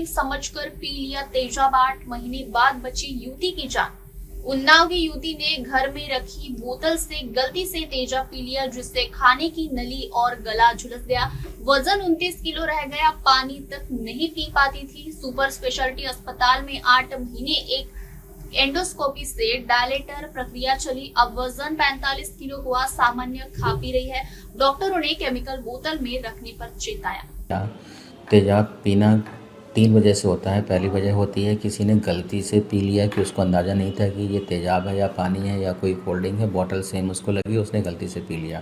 तकलीफ समझकर पी लिया तेजाब। 8 महीने बाद बची युवती की जान। उन्नाव की युवती ने घर में रखी बोतल से गलती से तेजाब पी लिया, जिससे खाने की नली और गला झुलस गया। वजन 29 किलो रह गया। पानी तक नहीं पी पाती थी। सुपर स्पेशलिटी अस्पताल में 8 महीने एक एंडोस्कोपी से डायलेटर प्रक्रिया चली। अब वजन 45 किलो हुआ। सामान्य खा पी रही है। डॉक्टरों ने केमिकल बोतल में रखने पर चेताया। तेजाब पीना 3 वजह से होता है। पहली वजह होती है किसी ने गलती से पी लिया कि उसको अंदाज़ा नहीं था कि ये तेजाब है या पानी है या कोई कोल्ड ड्रिंक है, बॉटल सेम उसको लगी, उसने गलती से पी लिया।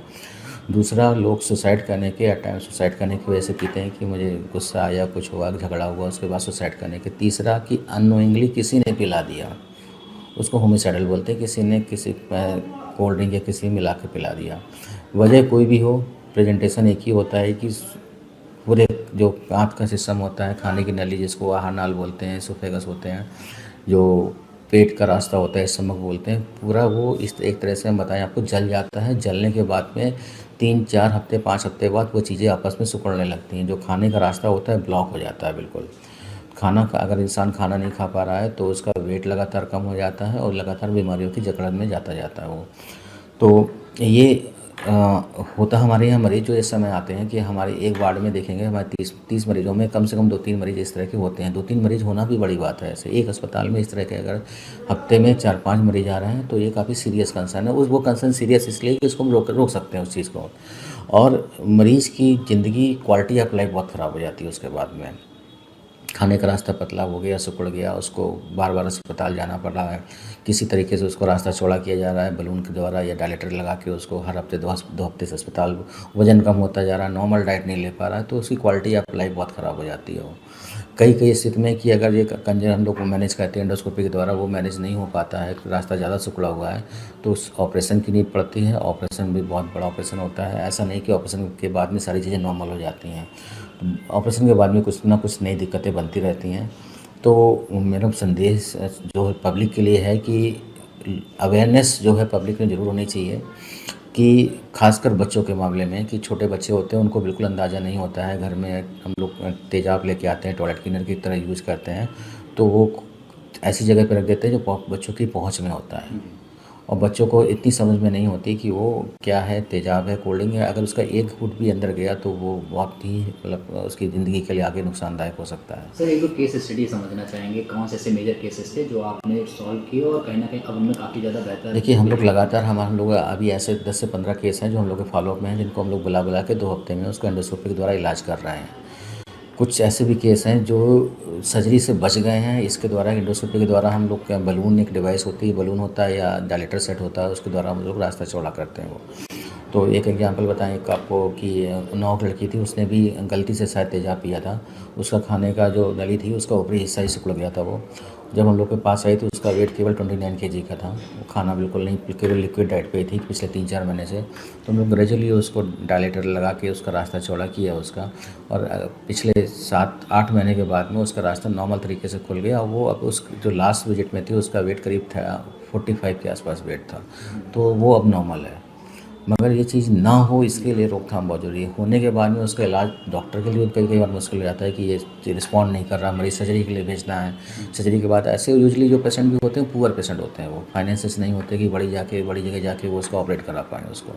दूसरा, लोग सुसाइड करने के सुसाइड करने की वजह से पीते हैं कि मुझे गुस्सा आया, कुछ हुआ, झगड़ा हुआ, उसके बाद सुसाइड करने के। तीसरा कि अननोइंगली किसी ने पिला दिया, उसको होमिसाइडल बोलते हैं, किसी ने किसी कोल्ड ड्रिंक या किसी मिला के पिला दिया। वजह कोई भी हो, प्रेजेंटेशन एक ही होता है कि पूरे जो आँत का सिस्टम होता है, खाने की नली जिसको आहार नाल बोलते हैं, एसोफेगस होते हैं, जो पेट का रास्ता होता है स्टमक बोलते हैं, पूरा वो इस एक तरह से हम बताएं आपको जल जाता है। जलने के बाद में 3-4 हफ्ते 5 हफ्ते बाद वो चीज़ें आपस में सिकुड़ने लगती हैं। जो खाने का रास्ता होता है ब्लॉक हो जाता है बिल्कुल। खाना का अगर इंसान खाना नहीं खा पा रहा है तो उसका वेट लगातार कम हो जाता है और लगातार बीमारियों की जकड़ में जाता है वो। तो ये होता हमारे यहाँ मरीज़ जो इस समय आते हैं कि हमारे एक वार्ड में देखेंगे, हमारे 30 मरीज़ों में कम से कम 2-3 मरीज़ इस तरह के होते हैं। 2-3 मरीज़ होना भी बड़ी बात है। ऐसे एक अस्पताल में इस तरह के अगर हफ्ते में 4-5 मरीज़ आ रहे हैं तो ये काफ़ी सीरियस कंसर्न है। वो कंसर्न सीरियस इसलिए कि उसको हम रोक सकते हैं उस चीज़ को, और मरीज़ की ज़िंदगी क्वालिटी ऑफ लाइफ बहुत ख़राब हो जाती है उसके बाद में। खाने का रास्ता पतला हो गया, सिकुड़ गया, उसको बार बार अस्पताल जाना पड़ रहा है, किसी तरीके से उसको रास्ता चौड़ा किया जा रहा है बलून के द्वारा या डायलेटर लगा के उसको हर हफ्ते 2 हफ्ते से अस्पताल, वजन कम होता जा रहा है, नॉर्मल डाइट नहीं ले पा रहा है, तो उसकी क्वालिटी ऑफ लाइफ बहुत ख़राब हो जाती है वो। कई स्थिति में कि अगर ये कंजर हम लोग को मैनेज करते हैं एंडोस्कोपी के द्वारा, वो मैनेज नहीं हो पाता है, रास्ता ज़्यादा सिकुड़ा हुआ है, तो उस ऑपरेशन की नीड पड़ती है। ऑपरेशन भी बहुत बड़ा ऑपरेशन होता है। ऐसा नहीं कि ऑपरेशन के बाद में सारी चीज़ें नॉर्मल हो जाती हैं, तो ऑपरेशन के बाद में कुछ ना कुछ नई दिक्कतें बनती रहती हैं। तो मेरा संदेश जो है पब्लिक के लिए है कि अवेयरनेस जो है पब्लिक में ज़रूर होनी चाहिए कि खासकर बच्चों के मामले में, कि छोटे बच्चे होते हैं उनको बिल्कुल अंदाज़ा नहीं होता है। घर में हम लोग तेज़ाब लेके आते हैं, टॉयलेट क्लीनर की तरह यूज़ करते हैं, तो वो ऐसी जगह पे रख देते हैं जो बच्चों की पहुंच में होता है, और बच्चों को इतनी समझ में नहीं होती कि वो क्या है, तेज़ाब है, कोल्ड ड्रिंक है। अगर उसका एक घूंट भी अंदर गया तो वो बहुत ही मतलब उसकी ज़िंदगी के लिए आगे नुकसानदायक हो सकता है। सर, एक दो केस स्टडी समझना चाहेंगे, कौन से ऐसे मेजर केसेस थे जो आपने सॉल्व किए और कहीं ना कहीं अब उनमें काफ़ी ज़्यादा बेहतर। देखिए, हम लोग लगातार हम लोग अभी ऐसे 10 से 15 केस हैं जो हम लोग के फॉलोअप में हैं, जिनको हम लोग बुला के 2 हफ्ते में उसको एंडोस्कोपी के द्वारा इलाज कर रहे हैं। कुछ ऐसे भी केस हैं जो सर्जरी से बच गए हैं। इसके द्वारा एंडोस्कोपी के द्वारा हम लोग बलून, एक डिवाइस होती है, बलून होता है या डायलेटर सेट होता है, उसके द्वारा हम लोग रास्ता चौड़ा करते हैं वो। तो एक एग्जांपल बताएं एक आपको कि 9 लड़की थी, उसने भी गलती से शायद तेज़ाब पिया था। उसका खाने का जो नली थी उसका ऊपरी हिस्सा ही सिकुड़ गया था वो। जब हम लोग के पास आई तो उसका वेट केवल 29 kg का था। वो खाना बिल्कुल नहीं, केवल लिक्विड डाइट पे थी पिछले 3-4 महीने से। तो हम लोग ग्रेजुअली उसको डायलेटर लगा के उसका रास्ता चौड़ा किया उसका, और पिछले 7-8 महीने के बाद में उसका रास्ता नॉर्मल तरीके से खुल गया। और वो अब उस जो लास्ट विजिट में थी उसका वेट करीब था 45 के आसपास वेट था, तो वो अब नॉर्मल है। मगर ये चीज़ ना हो इसके लिए रोकथाम बहुत ज़रूरी है। होने के बाद में उसका इलाज डॉक्टर के लिए कई बार मुश्किल हो जाता है कि ये रिस्पॉन्ड नहीं कर रहा, मरीज़ सर्जरी के लिए भेजना है। सर्जरी के बाद ऐसे यूजुअली जो पेशेंट भी होते हैं पुअर पेशेंट होते हैं, वो फाइनेंसेस नहीं होते कि बड़ी जगह जाके वो उसको ऑपरेट करा पाएँ उसको।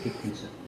ठीक है सर।